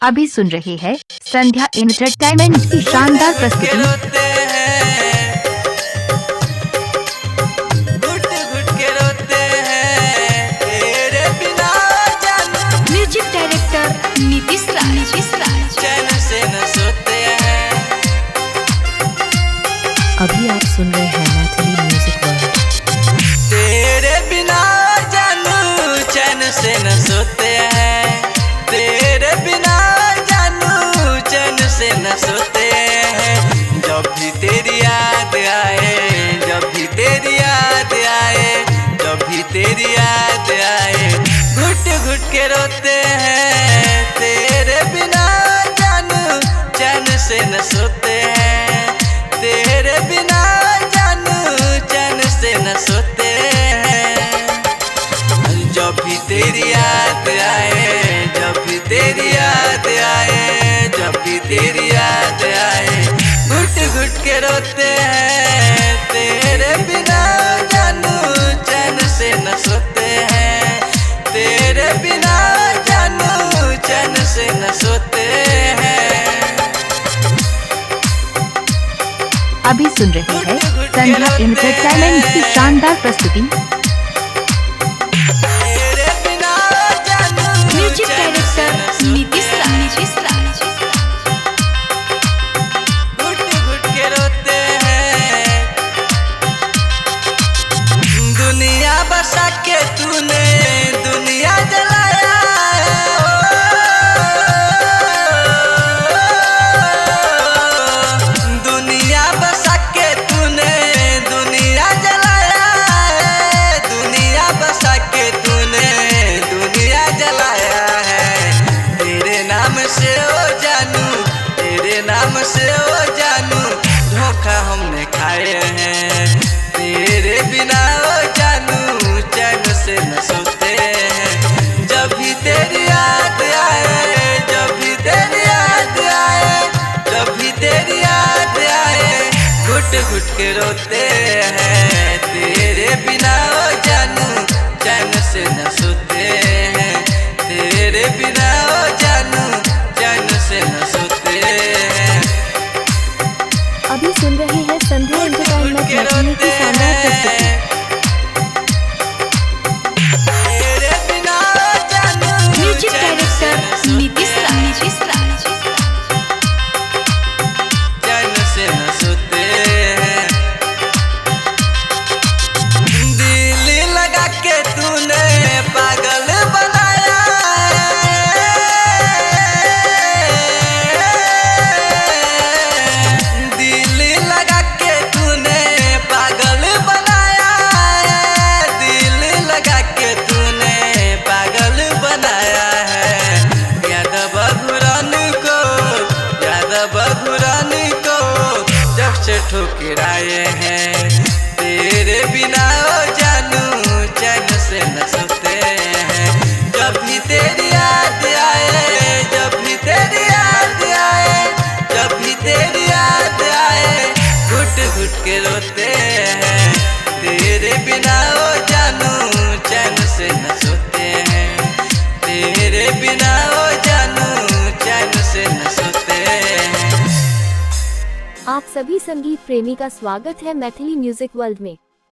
अभी सुन रहे हैं संध्या एंटरटेनमेंट की शानदार प्रस्तुति। म्यूजिक डायरेक्टर नीतीश राज चैन से न सोते हैं। अभी आप सुन रहे हैं मैथिली म्यूजिक वर्ल्ड। तेरे बिना जानू चैन से न सोते हैं। तेरे बिना जानू चैन से न सोते हैं। जब भी तेरी याद आए, जब भी तेरी याद आए, जब भी तेरी याद आए, घुट घुट के रोते हैं। तेरे बिना जानू चैन से न सोते हैं। तेरे बिना जानू चैन से न सोते हैं। जब भी तेरी याद आए, जब भी तेरी याद आए, जब भी तेरी याद आए, घुट घुट के रोते हैं। तेरे बिना जानू चैन से न सोते हैं। तेरे बिना जानू चैन से न सोते हैं। अभी सुन रहे हैं संध्या एंटरटेनमेंट की शानदार प्रस्तुति। म्यूजिक डायरेक्टर नीतीश राज घुट घुट के रोते हैं। दुनिया बसा के तूने दुनिया जलाया है। दुनिया बसा के तूने दुनिया जलाया है। दुनिया बसा के तूने दुनिया जलाया है। तेरे नाम से ओ जानू, तेरे नाम से ओ जानू, धोखा हमने खाए हैं। तेरे बिना ओ जानू चैन से न सोते हैं। जब भी तेरी याद आए, जब भी तेरी याद आए, जब भी तेरी याद आए, घुट घुट के रोते हैं। तेरे बिना ओ जानू चैन से न सोते हैं। तेरे बिना ओ जानू चैन से न सोते हैं। अभी सुन रहे हैं संध्या एंटरटेनमेंट मैथिली की शानदार प्रस्तुति। तेरे बिना जानू म्यूजिक चैन से न डायरेक्टर सोते नीतीश राज चैन से न सोते हैं। दिल लगा के तूने पागल बनाया है। दिल लगा के तूने पागल बनाया है। दिल लगा के तूने पागल बनाया है। यादव घुरान को, यादव घुरान को जब से ठुकराए हैं। तेरे बिना ओ जानू चैन से न सोते हैं। जब भी तेरी याद आए, जब भी तेरी याद आए, जब भी तेरी याद आए, घुट घुट के रोते हैं। तेरे बिना ओ जानू चैन से न सोते हैं। तेरे बिना ओ जानू चैन से न सोते हैं। आप सभी संगीत प्रेमी का स्वागत है मैथिली म्यूजिक वर्ल्ड में।